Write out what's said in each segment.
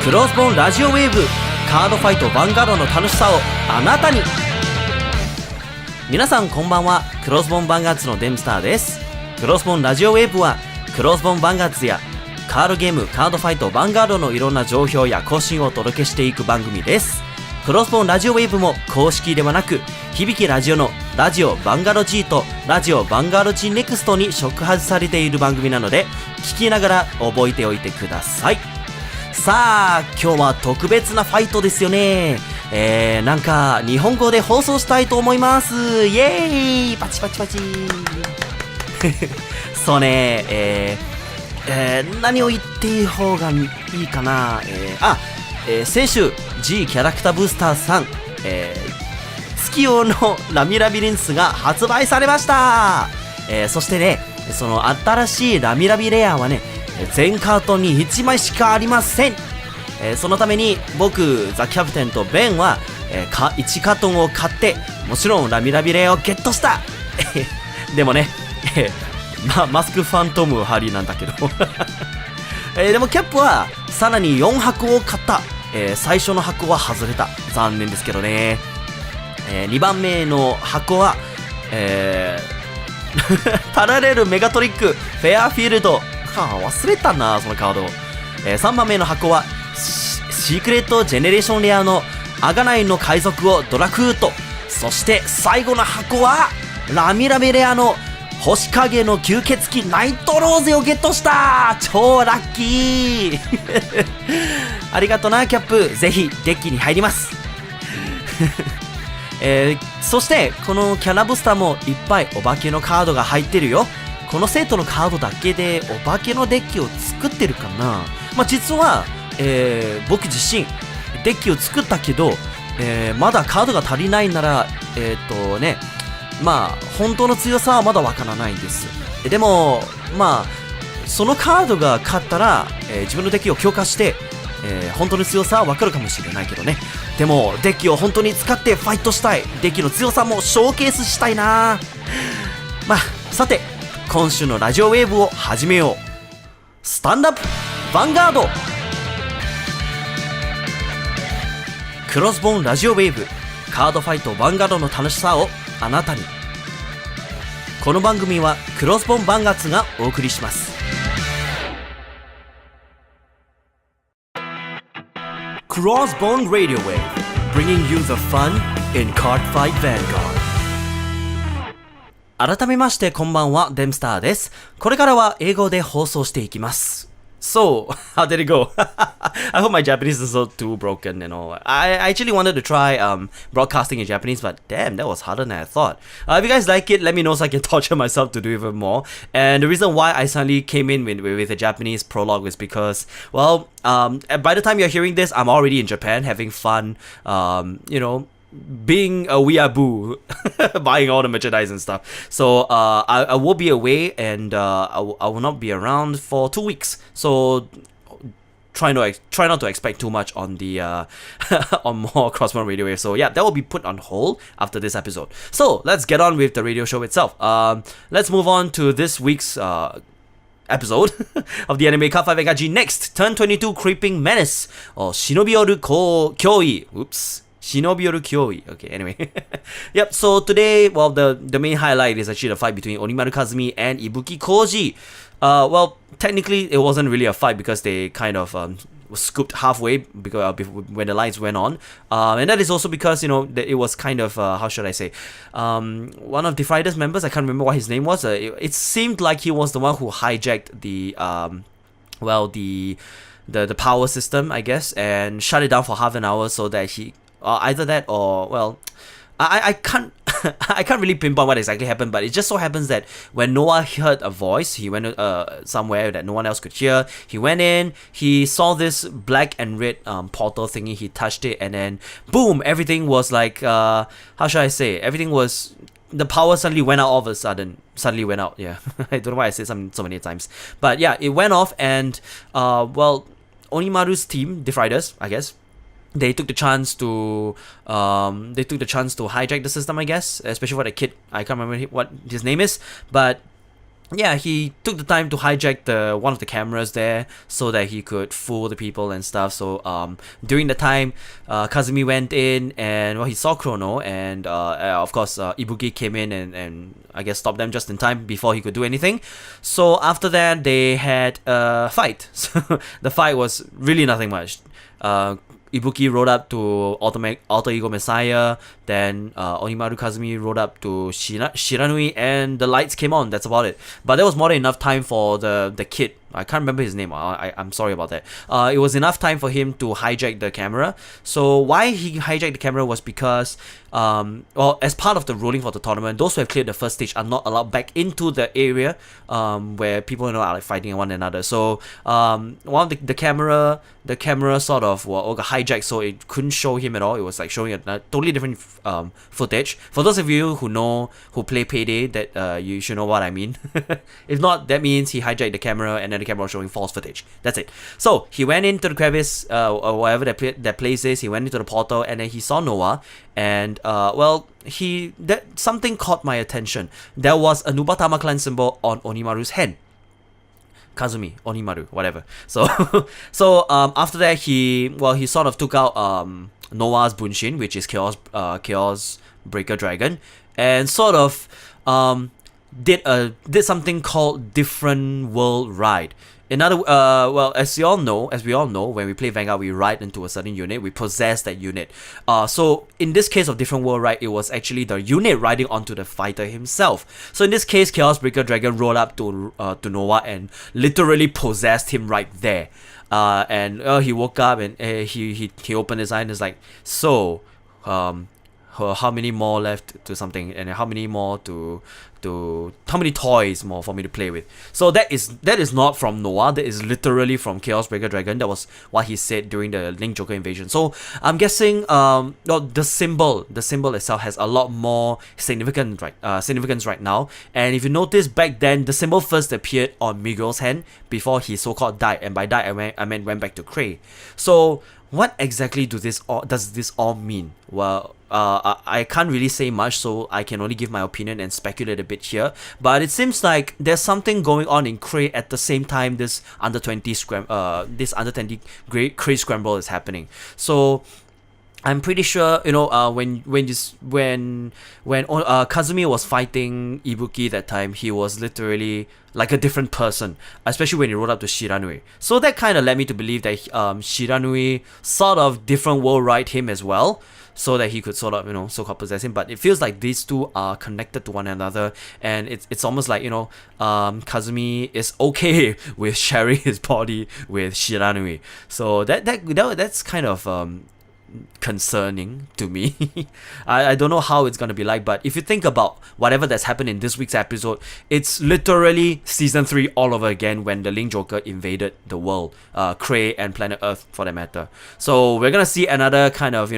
クロスボーンラジオウェーブ、カードファイトヴァンガードの楽しさをあなたに。皆さんこんばんは。クロスボーンヴァンガーズのデンプスターです。クロスボーンラジオウェーブはクロスボーンヴァンガーズやカードゲーム、カードファイトヴァンガードのいろんな情報や更新をお届けしていく番組です。クロスボーンラジオウェーブも公式ではなく、HIbikiラジオのラジオヴァンガード G とラジオヴァンガード G ネクストに触発されている番組なので、聞きながら覚えておいてください。さあ、今日は特別なファイトですよね。なんか日本語で放送したいと思います。イエーイ、パチパチパチそうね、何を言っていい方がいいかな。先週 G キャラクターブースターさん、月用のラミラビリンスが発売されました。そしてね、その新しいラミラビレアはね、全カートンに1枚しかありません。そのために僕ザ・キャプテンとベンは、1カートンを買って、もちろんラミラビレアをゲットしたでもね、マスクファントムハリなんだけどでもキャップはさらに4箱を買った。最初の箱は外れた。残念ですけどね。2番目の箱は、パラレルメガトリックフェアフィールド、忘れたなそのカード。3番目の箱はシークレットジェネレーションレアのアガナイの海賊王ドラクート。そして最後の箱はラミラビレアの星影の吸血鬼ナイトローゼをゲットした。超ラッキーありがとなキャップ。ぜひデッキに入りますそしてこのキャラブスターもいっぱいお化けのカードが入ってるよ。このセットのカードだけでお化けのデッキを作ってるかな。実は、僕自身デッキを作ったけど、まだカードが足りないなら本当の強さはまだわからないんです。でもそのカードが勝ったら、自分のデッキを強化して、本当の強さはわかるかもしれないけどね。でもデッキを本当に使ってファイトしたい。デッキの強さもショーケースしたいな。さて今週のラジオウェーブを始めよう。スタンドアップヴァンガード。クロスボーンラジオウェーブ、カードファイトヴァンガードの楽しさをあなたに。この番組はクロスボーンヴァンガーズがお送りします。Crossbone Radiowave, bringing you the fun in Cardfight Vanguard。改めましてこんばんは、デンプスターです。これからは英語で放送していきます。So, how did it go? I hope my Japanese is not too broken and all. I actually wanted to try broadcasting in Japanese, but damn, that was harder than I thought. If you guys like it, let me know so I can torture myself to do even more. And the reason why I suddenly came in with a Japanese prologue was because, well, by the time you're hearing this, I'm already in Japan having fun, being a weeaboo buying all the merchandise and stuff. So I will be away and I will not be around for 2 weeks. So try not to expect too much on the on more Crossbone Radiowave. So yeah, that will be put on hold after this episode. So let's get on with the radio show itself. Let's move on to this week's episode of the anime Cardfight Vanguard G. Next, Turn 22 Creeping Menace or Shinobioru Kyoi. Oops. Shinobioru Kyoi. Okay, anyway. Yep, so today, well, the main highlight is actually the fight between Onimaru Kazumi and Ibuki Koji. Well, technically, it wasn't really a fight because they kind of was scooped halfway because when the lights went on. And that is also because, it was kind of, how should I say, one of the Fighters members, I can't remember what his name was. It seemed like he was the one who hijacked the power system, I guess, and shut it down for half an hour so that he... either that or, well, I can't I can't really pinpoint what exactly happened, but it just so happens that when Noah heard a voice, he went somewhere that no one else could hear. He went in, he saw this black and red portal thingy, he touched it, and then boom, everything was like, how should I say, everything was... The power suddenly went out all of a sudden. Suddenly went out, yeah. I don't know why I said something so many times. But yeah, it went off and, Onimaru's team, the Fighters, I guess, they took the chance to hijack the system, I guess, especially for the kid. I can't remember what his name is, but yeah, he took the time to hijack the one of the cameras there so that he could fool the people and stuff. So during the time, Kazumi went in and well, he saw Chrono, and of course Ibuki came in and I guess stopped them just in time before he could do anything. So after that, they had a fight. So the fight was really nothing much. Ibuki rode up to Alter Ego Messiah, then Onimaru Kazumi rode up to Shiranui, and the lights came on. That's about it. But there was more than enough time for the kid. I can't remember his name. I'm sorry about that. It was enough time for him to hijack the camera. So why he hijacked the camera was because, well, as part of the ruling for the tournament, those who have cleared the first stage are not allowed back into the area where people are like fighting one another. So one of the camera sort of got hijacked, so it couldn't show him at all. It was like showing a totally different footage. For those of you who play Payday, that you should know what I mean. If not, that means he hijacked the camera and then the camera was showing false footage. That's it. So he went into the crevice, or whatever that place is. He went into the portal and then he saw Noah, and well, something caught my attention. There was a Nubatama clan symbol on Onimaru's hand. Kazumi, Onimaru, whatever. So after that, he sort of took out Noah's Bunshin, which is Chaos Breaker Dragon, and sort of did something called Different World Ride. Well, as we all know, when we play Vanguard, we ride into a certain unit, we possess that unit. So in this case of Different World Ride, it was actually the unit riding onto the fighter himself. So in this case, Chaos Breaker Dragon rolled up to Noah and literally possessed him right there. And he woke up and he opened his eye and is like, so how many more left to something, and how many more how many toys more for me to play with. So that is not from Noah, that is literally from Chaos Breaker Dragon. That was what he said during the Link Joker invasion. So I'm guessing the symbol itself has a lot more significance right now. And if you notice, back then the symbol first appeared on Miguel's hand before he so-called died, and by died I meant went back to Cray. So what exactly does this all mean? Well, I can't really say much, so I can only give my opinion and speculate a bit here. But it seems like there's something going on in Cray at the same time this under 20 Cray scramble is happening. So I'm pretty sure, when Kazumi was fighting Ibuki that time, he was literally like a different person, especially when he rode up to Shiranui. So that kind of led me to believe that Shiranui sort of different world ride him as well, so that he could sort of, so-called possess him. But it feels like these two are connected to one another, and it's almost like, Kazumi is okay with sharing his body with Shiranui. So that's kind of concerning to me. I don't know how it's gonna be like, but if you think about whatever that's happened in this week's episode, it's literally season 3 all over again when the Link Joker invaded the world, Cray and planet Earth for that matter. So we're gonna see another kind of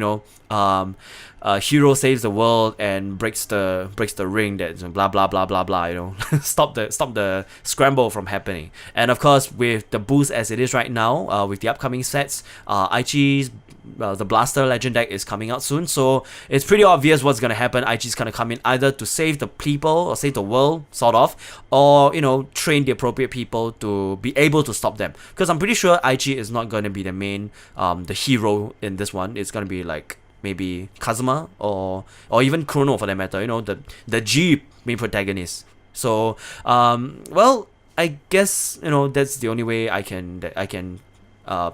hero saves the world and breaks the ring, that blah blah blah blah blah, stop the scramble from happening. And of course, with the boost as it is right now, with the upcoming sets, Aichi's the Blaster Legend deck is coming out soon, so it's pretty obvious what's gonna happen. Aichi's gonna come in either to save the people or save the world, sort of, or train the appropriate people to be able to stop them. Because I'm pretty sure Aichi is not gonna be the main the hero in this one. It's gonna be like maybe Kazuma or even Chrono for that matter. The G main protagonist. So well, I guess that's the only way I can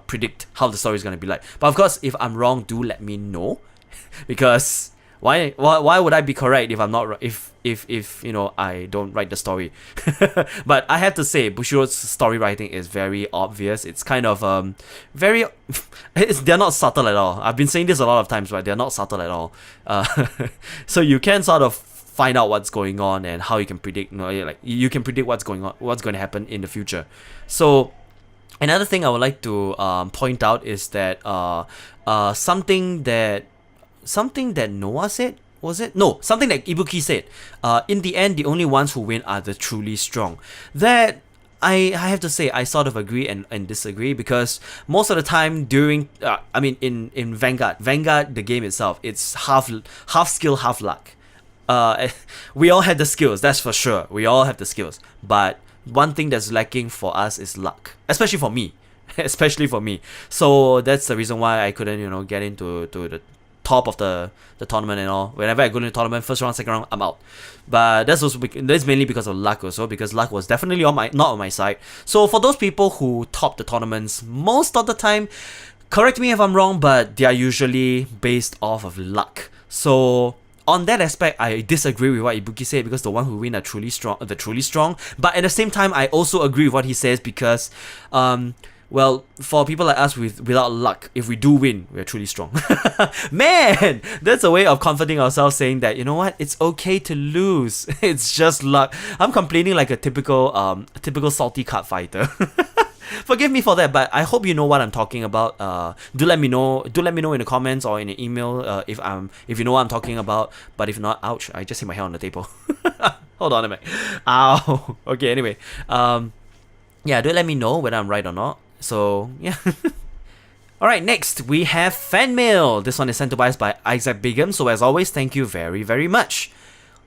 predict how the story is going to be like. But of course, if I'm wrong, do let me know, because why would I be correct if I'm not if I don't write the story? But I have to say, Bushiroad's story writing is very obvious. It's kind of they're not subtle at all. I've been saying this a lot of times, but they're not subtle at all. So you can sort of find out what's going on and how you can predict. Like you can predict what's going to happen in the future. So another thing I would like to point out is that something that Noah said, was it? No, something that Ibuki said. In the end, the only ones who win are the truly strong. That I have to say, I sort of agree and disagree, because most of the time during in Vanguard, the game itself, it's half skill, half luck. we all have the skills, that's for sure. We all have the skills. But one thing that's lacking for us is luck. Especially for me. Especially for me. So that's the reason why I couldn't, get into the top of the tournament and all. Whenever I go to the tournament, first round, second round, I'm out. But that's mainly because of luck also, because luck was definitely not on my side. So for those people who top the tournaments most of the time, correct me if I'm wrong, but they are usually based off of luck. So on that aspect, I disagree with what HIbiki said, because the one who win are truly strong. But at the same time, I also agree with what he says, because well, for people like us without luck, if we do win, we're truly strong. Man, that's a way of comforting ourselves, saying that, you know what, it's okay to lose. It's just luck. I'm complaining like a typical salty card fighter. Forgive me for that, but I hope you know what I'm talking about. Do let me know. Do let me know in the comments or in an email if you know what I'm talking about. But if not, ouch! I just hit my head on the table. Hold on a minute. Ow. Okay. Anyway, yeah. Do let me know whether I'm right or not. So yeah. Alright, next we have fan mail. This one is sent to us by Isaac Bigham. So as always, thank you very, very much.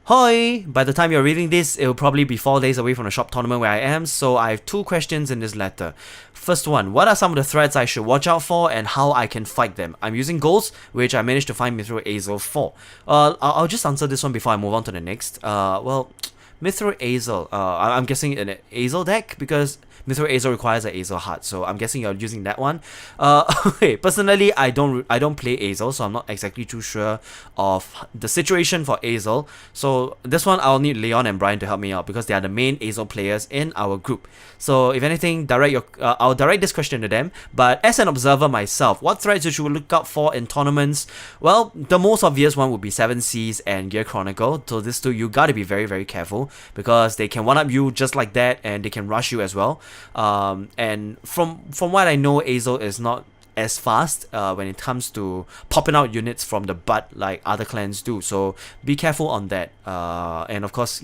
Hoi! By the time you're reading this, it will probably be 4 days away from the shop tournament where I am, so I have 2 questions in this letter. First one, what are some of the threats I should watch out for and how I can fight them? I'm using golds, which I managed to find Mithril Azel for. I'll just answer this one before I move on to the next. Well, Mithril Azel, I'm guessing an Azel deck, because Mithril Azel requires an Azel heart, so I'm guessing you're using that one. Okay, personally, I don't play Azel, so I'm not exactly too sure of the situation for Azel. So this one I'll need Leon and Brian to help me out, because they are the main Azel players in our group. So if anything, I'll direct this question to them. But as an observer myself, what threats you should look out for in tournaments? Well, the most obvious one would be 7 Seas and Gear Chronicle. So these two, you gotta be very, very careful, because they can one-up you just like that, and they can rush you as well. And from what I know, Azel is not as fast when it comes to popping out units from the butt like other clans do. So be careful on that. And of course,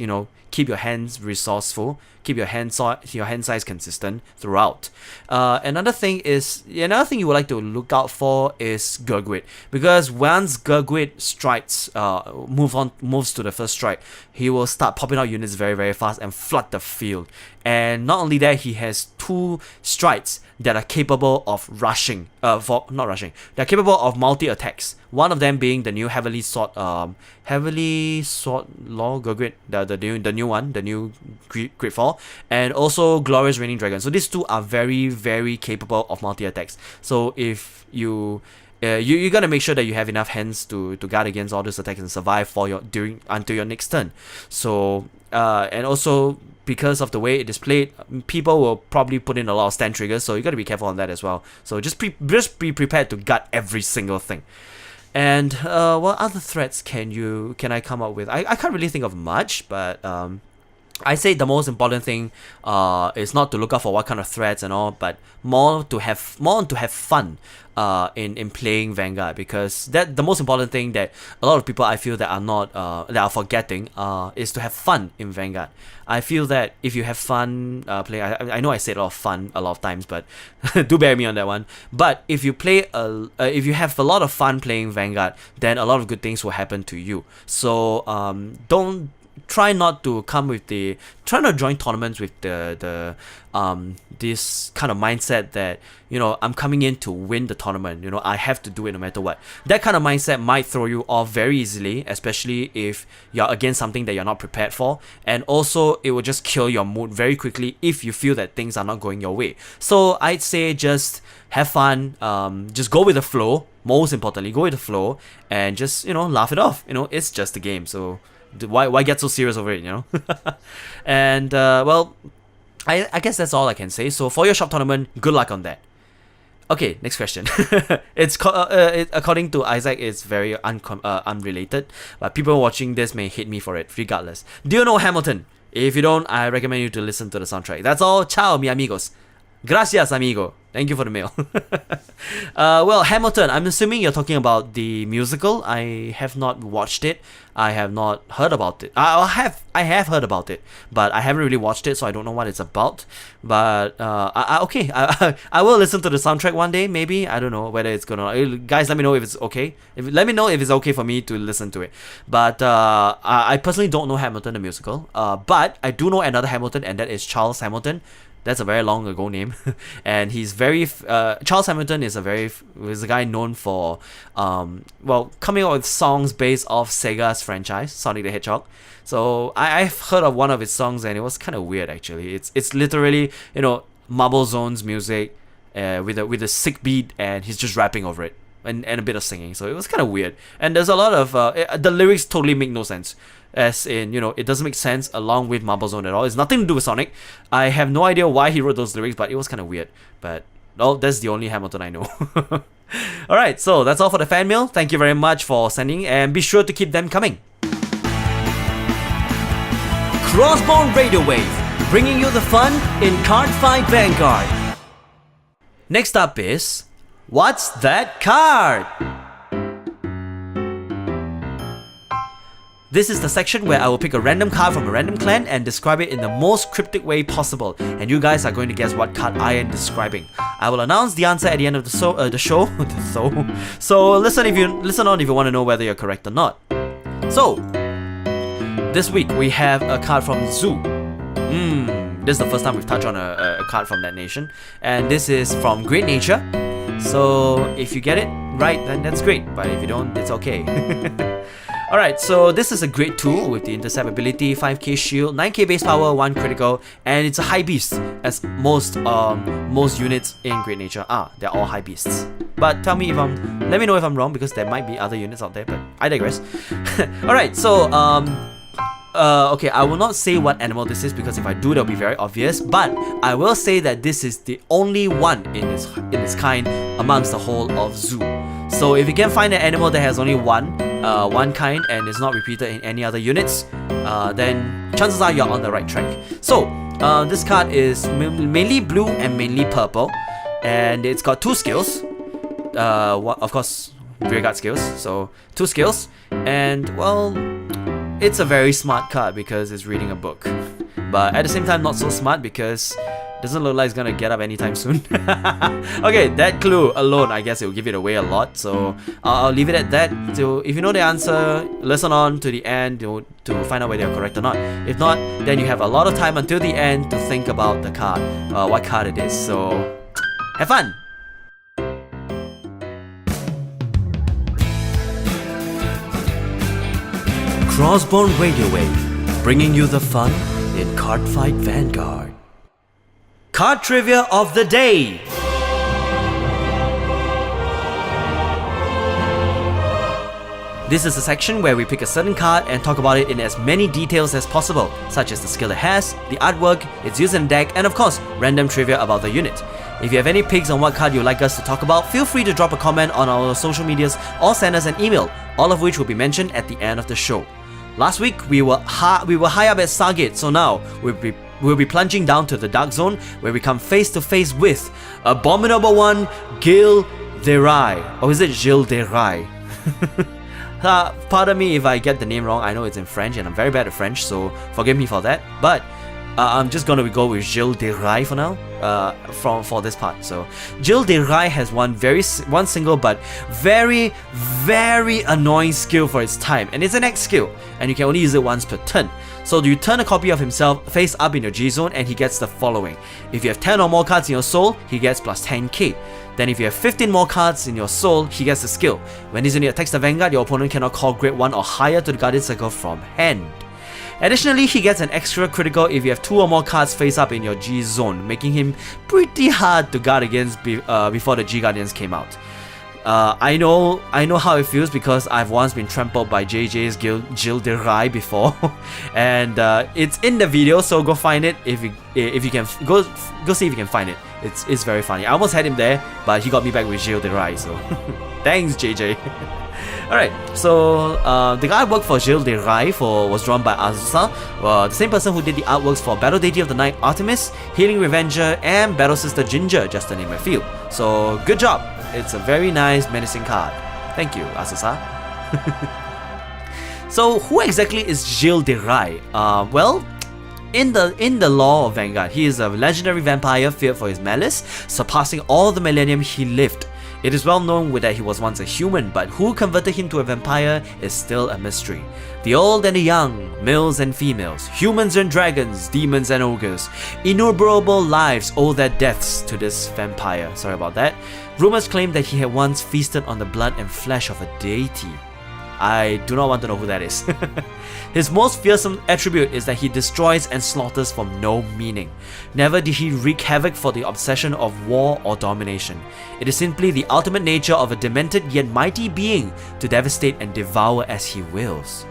keep your hands resourceful, keep your hand size consistent throughout. Another thing you would like to look out for is Gurguit, because once Gurguit strikes, moves to the first strike, he will start popping out units very, very fast and flood the field. And not only that, he has 2 strides that are capable of rushing. They're capable of multi attacks. One of them being the new heavily sought law Gurguit, the new one, the new Gridfall, and also Glorious Raining Dragon. So these 2 are very, very capable of multi attacks. So if you gotta make sure that you have enough hands to guard against all those attacks and survive until your next turn. So and also, because of the way it is played, people will probably put in a lot of stand triggers, so you gotta be careful on that as well. So just be prepared to gut every single thing. And what other threats can I come up with? I can't really think of much, but I say the most important thing is not to look out for what kind of threats and all, but more to have fun in playing Vanguard, because that the most important thing that a lot of people I feel that are forgetting is to have fun in Vanguard. I feel that if you have fun playing, I know I said a lot of fun a lot of times, but do bear me on that one. But if you have a lot of fun playing Vanguard, then a lot of good things will happen to you. So try not to join tournaments with this kind of mindset that I'm coming in to win the tournament, I have to do it no matter what. That kind of mindset might throw you off very easily, especially if you're against something that you're not prepared for, and also it will just kill your mood very quickly if you feel that things are not going your way. So I'd say just have fun, just go with the flow. Most importantly, go with the flow and just laugh it off. It's just a game, so why get so serious over it, And well, I guess that's all I can say. So for your shop tournament, good luck on that. Okay, next question. According to Isaac, it's very unrelated, but people watching this may hate me for it regardless. Do you know Hamilton? If you don't, I recommend you to listen to the soundtrack. That's all. Ciao, mi amigos. Gracias, amigo. Thank you for the mail. Well, Hamilton, I'm assuming you're talking about the musical. I have not watched it. I have not heard about it. I have heard about it, but I haven't really watched it, so I don't know what it's about. But okay, I will listen to the soundtrack one day. Maybe I don't know whether it's gonna. Guys, let me know if it's okay. Let me know if it's okay for me to listen to it. But I personally don't know Hamilton the musical. But I do know another Hamilton, and that is Charles Hamilton. That's a very long ago name, and he's very Charles Hamilton is a guy known for coming up with songs based off Sega's franchise Sonic the Hedgehog. So I've heard of one of his songs, and it was kind of weird actually. It's literally Marble Zone's music with a sick beat, and he's just rapping over it and a bit of singing. So it was kind of weird, and there's a lot of the lyrics totally make no sense. As in, it doesn't make sense along with Marble Zone at all. It's nothing to do with Sonic. I have no idea why he wrote those lyrics, but it was kind of weird. But, well, that's the only Hamilton I know. Alright, so that's all for the fan mail. Thank you very much for sending, and be sure to keep them coming. Crossbone Radiowave, bringing you the fun in Cardfight Vanguard. Next up is, What's That Card? This is the section where I will pick a random card from a random clan and describe it in the most cryptic way possible, and you guys are going to guess what card I am describing. I will announce the answer at the end of the show. So listen on if you want to know whether you're correct or not. So this week we have a card from Zoo. This is the first time we've touched on a card from that nation, and this is from Great Nature. So if you get it right, then that's great, but if you don't, it's okay. Alright, so this is a great tool with the intercept ability, 5k shield, 9k base power, 1 critical, and it's a high beast, as most units in Great Nature are. They're all high beasts. But let me know if I'm wrong, because there might be other units out there, but I digress. Alright, so okay, I will not say what animal this is, because if I do, that'll be very obvious. But I will say that this is the only one in its kind amongst the whole of Zoo. So if you can find an animal that has only one kind and is not repeated in any other units, then chances are you're on the right track. So this card is mainly blue and mainly purple, and it's got 2 skills. Of course, rearguard skills. So 2 skills, and well, it's a very smart card because it's reading a book, but at the same time not so smart because it doesn't look like it's gonna get up anytime soon. Okay, that clue alone, I guess it will give it away a lot, so I'll leave it at that. So if you know the answer, listen on to the end to find out whether you're correct or not. If not, then you have a lot of time until the end to think about the card, what card it is. So have fun! Crossbone Radiowave, bringing you the fun in Cardfight Vanguard. Card Trivia of the Day! This is a section where we pick a certain card and talk about it in as many details as possible, such as the skill it has, the artwork, its use in the deck, and of course, random trivia about the unit. If you have any picks on what card you'd like us to talk about, feel free to drop a comment on our social medias or send us an email, all of which will be mentioned at the end of the show. Last week, we were high up at Stargate, so now we'll be plunging down to the Dark Zone, where we come face to face with Abominable One, Gil Derai. Or is it Gil Derai? Pardon me if I get the name wrong. I know it's in French, and I'm very bad at French, so forgive me for that. But I'm just gonna go with Gil Derai for now, for this part. So Gil Derai has one single but very, very annoying skill for its time, and it's an X skill, and you can only use it once per turn. So you turn a copy of himself face up in your G zone, and he gets the following: if you have 10 or more cards in your soul, he gets plus 10k. Then if you have 15 more cards in your soul, he gets the skill. When this unit attacks the Vanguard, your opponent cannot call grade 1 or higher to the Guardian Circle from hand. Additionally, he gets an extra critical if you have 2 or more cards face up in your G zone, making him pretty hard to guard against before the G Guardians came out. I know how it feels because I've once been trampled by JJ's Gil de Rai before, and it's in the video, so go find it if you can go see if you can find it. It's very funny. I almost had him there, but he got me back with Gil de Rai, so thanks JJ. Alright, so the artwork for Gil de Rai was drawn by Azusa, the same person who did the artworks for Battle Deity of the Night Artemis, Healing Revenger, and Battle Sister Ginger, just to name a few. So good job. It's a very nice menacing card. Thank you, Azusa. So who exactly is Gil de Rai? Well, in the lore of Vanguard, he is a legendary vampire feared for his malice, surpassing all the millennium he lived. It is well known that he was once a human, but who converted him to a vampire is still a mystery. The old and the young, males and females, humans and dragons, demons and ogres, innumerable lives owe their deaths to this vampire. Sorry about that. Rumors claim that he had once feasted on the blood and flesh of a deity. I do not want to know who that is. His most fearsome attribute is that he destroys and slaughters from no meaning. Never did he wreak havoc for the obsession of war or domination. It is simply the ultimate nature of a demented yet mighty being to devastate and devour as he wills.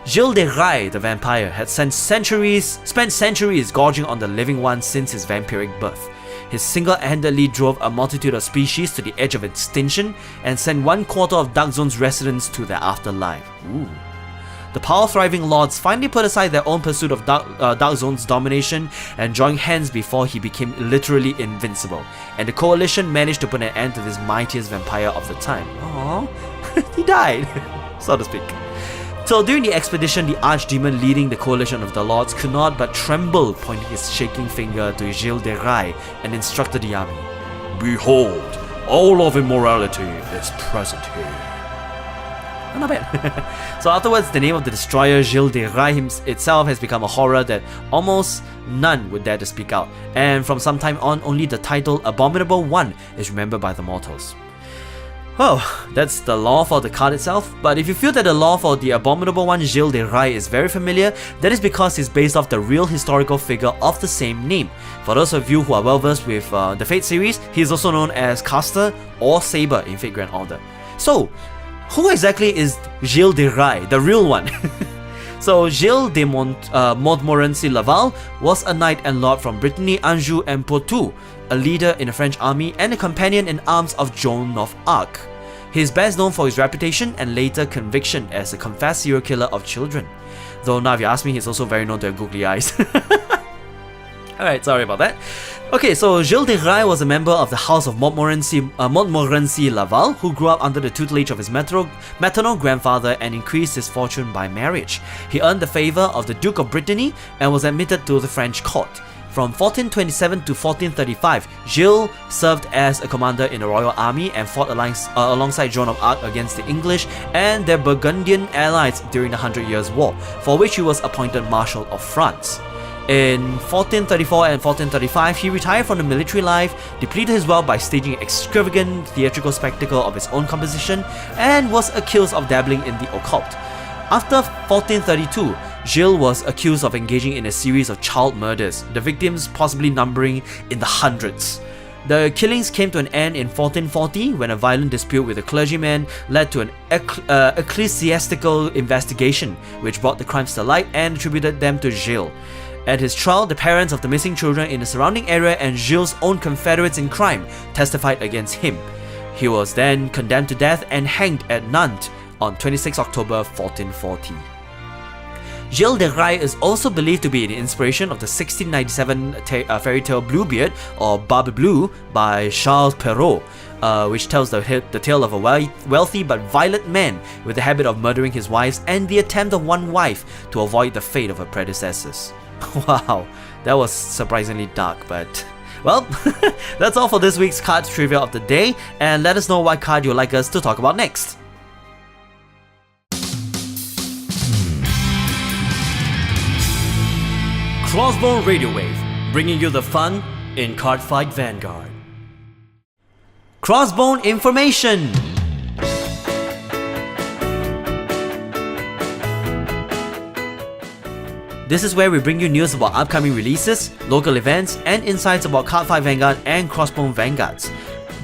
Gil de Rai, the vampire, had spent centuries gorging on the living ones since his vampiric birth. He single-handedly drove a multitude of species to the edge of extinction and sent 1/4 of Dark Zone's residents to their afterlife. Ooh. The power-thriving lords finally put aside their own pursuit of Dark Zone's domination and joined hands before he became literally invincible, and the coalition managed to put an end to this mightiest vampire of the time. Aww, he died, so to speak. So during the expedition, the archdemon leading the coalition of the lords could not but tremble, pointing his shaking finger to Gil de Rai and instructed the army. Behold, all of immorality is present here. Oh, not bad. So afterwards, the name of the destroyer Gil de Rai itself has become a horror that almost none would dare to speak out, and from some time on, only the title Abominable One is remembered by the mortals. Well, that's the lore for the card itself, but if you feel that the lore for the Abominable One Gil de Rai is very familiar, that is because it's based off the real historical figure of the same name. For those of you who are well versed with the Fate series, he is also known as Caster or Saber in Fate Grand Order. So, who exactly is Gil de Rai, the real one? So, Gilles de Montmorency Laval was a knight and lord from Brittany, Anjou, and Poitou, a leader in the French army and a companion in arms of Joan of Arc. He is best known for his reputation and later conviction as a confessed serial killer of children. Though now if you ask me, he's also very known to have googly eyes. Alright, sorry about that. Okay, so Gilles de Rai was a member of the House of Montmorency Laval, who grew up under the tutelage of his maternal grandfather and increased his fortune by marriage. He earned the favour of the Duke of Brittany and was admitted to the French court. From 1427 to 1435, Gilles served as a commander in the royal army and fought alongside Joan of Arc against the English and their Burgundian allies during the 100 Years' War, for which he was appointed Marshal of France. In 1434 and 1435, he retired from the military life, depleted his wealth by staging an extravagant theatrical spectacle of his own composition, and was accused of dabbling in the occult. After 1432, Gilles was accused of engaging in a series of child murders, the victims possibly numbering in the hundreds. The killings came to an end in 1440 when a violent dispute with a clergyman led to an ecclesiastical investigation, which brought the crimes to light and attributed them to Gilles. At his trial, the parents of the missing children in the surrounding area and Gilles' own confederates in crime testified against him. He was then condemned to death and hanged at Nantes on 26 October 1440. Gilles de Rai is also believed to be the inspiration of the 1697 fairy tale Bluebeard, or Barbe Bleu, by Charles Perrault, which tells the tale of a wealthy but violent man with the habit of murdering his wives and the attempt of one wife to avoid the fate of her predecessors. Wow, that was surprisingly dark, but well, that's all for this week's card trivia of the day, and let us know what card you'd like us to talk about next. Crossbone Radiowave, bringing you the fun in Cardfight Vanguard. Crossbone information! This is where we bring you news about upcoming releases, local events, and insights about Cardfight Vanguard and Crossbone Vanguards.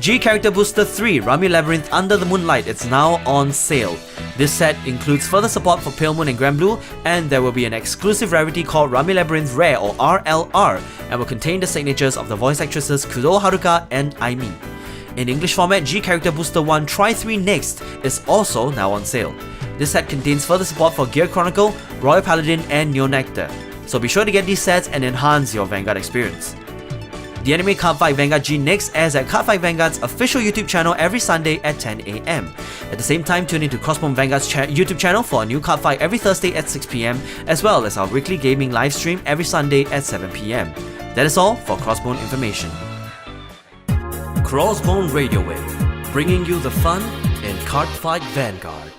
G Character Booster 3 Rummy Labyrinth Under the Moonlight, it's now on sale. This set includes further support for Pale Moon and Grand Blue, and there will be an exclusive rarity called Rummy Labyrinth Rare or RLR, and will contain the signatures of the voice actresses Kudo Haruka and Aimi. In English format, G Character Booster 1 Try 3 Next is also now on sale. This set contains further support for Gear Chronicle, Royal Paladin, and Neo Nectar, so be sure to get these sets and enhance your Vanguard experience. The anime Cardfight Vanguard G Next airs at Cardfight Vanguard's official YouTube channel every Sunday at 10 AM. At the same time, tune into Crossbone Vanguard's YouTube channel for a new Cardfight every Thursday at 6 PM, as well as our weekly gaming live stream every Sunday at 7 PM. That is all for Crossbone information. Crossbone Radiowave, bringing you the fun in Cardfight Vanguard.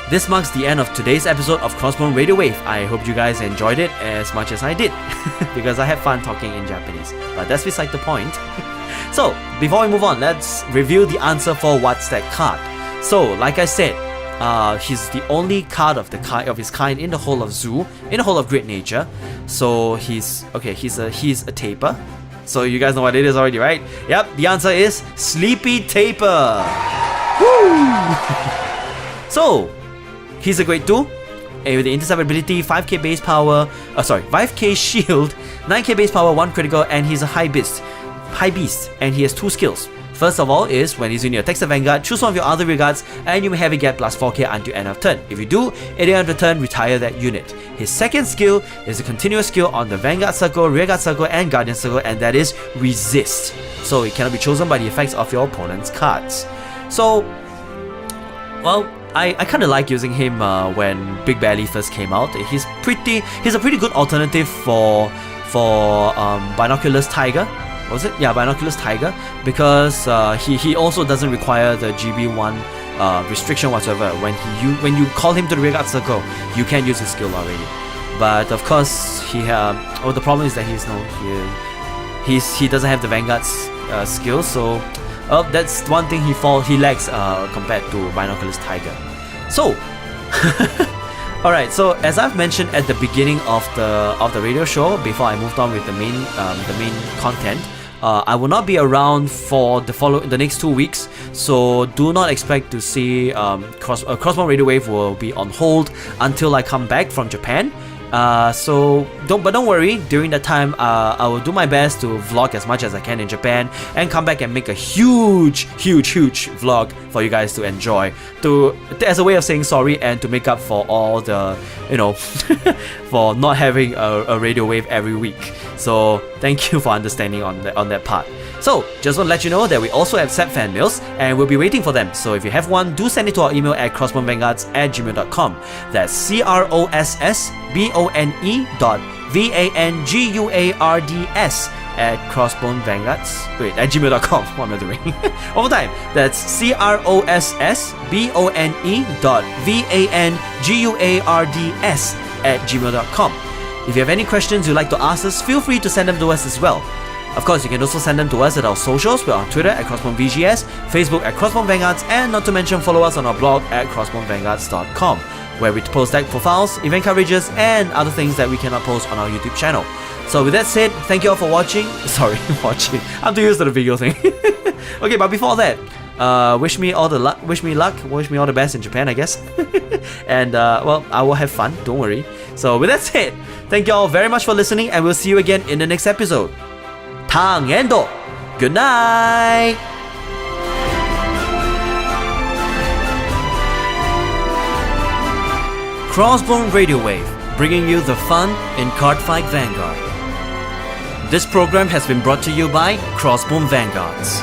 This marks the end of today's episode of Crossbone Radiowave. I hope you guys enjoyed it as much as I did, because I had fun talking in Japanese, but that's beside the point. So, before we move on, let's review the answer for what's that card. So, like I said, he's the only card of his kind in the whole of Zoo, in the whole of Great Nature. So he's a taper. So you guys know what it is already, right? Yep, the answer is Sleepy Taper. Woo! So, he's a grade 2, and with the intercept ability, 5k base power, 5k shield, 9k base power, 1 critical, and he's a high beast, and he has 2 skills. First of all is, when he's in your Dempster Vanguard, choose one of your other regards, and you may have it get plus 4k until end of turn. If you do, at the end of the turn, retire that unit. His second skill is a continuous skill on the Vanguard Circle, Rearguard Circle, and Guardian Circle, and that is Resist. So it cannot be chosen by the effects of your opponent's cards. So, well, I kind of like using him when Big Belly first came out. He's a pretty good alternative for Binoculars Tiger. Was it? Yeah, Binoculars Tiger, because he also doesn't require the GB1 restriction whatsoever. When you call him to the Rearguard Circle, you can use his skill already. But of course, the problem is that he doesn't have the Vanguard's skill, so. That's one thing he lacks compared to Binoculars Tiger. So, alright, so as I've mentioned at the beginning of the radio show, before I moved on with the main content, I will not be around for the next 2 weeks, so do not expect to see Crossbone Radiowave will be on hold until I come back from Japan. So don't worry, during that time I will do my best to vlog as much as I can in Japan and come back and make a huge vlog for you guys to enjoy, as a way of saying sorry and to make up for all the, for not having a radio wave every week. So thank you for understanding on that part. So, just want to let you know that we also accept fan mails, and we'll be waiting for them. So if you have one, do send it to our email at crossbonevanguards@gmail.com. That's crossbonevanguards@gmail.com. What am I doing? One more time. That's crossbonevanguards@gmail.com. If you have any questions you'd like to ask us, feel free to send them to us as well. Of course, you can also send them to us at our socials. We're on Twitter at CrossboneVGS, Facebook at Crossbone Vanguards, and not to mention follow us on our blog at crossbonevanguards.com, where we post deck profiles, event coverages, and other things that we cannot post on our YouTube channel. So with that said, thank you all for watching. Sorry, watching. I'm too used to the video thing. Okay, but before that, wish me all the luck, wish me all the best in Japan, I guess. And well, I will have fun, don't worry. So with that said, thank you all very much for listening, and we'll see you again in the next episode. Tang Endo. Good night. Crossbone Radiowave, bringing you the fun in Cardfight Vanguard. This program has been brought to you by Crossbone Vanguards.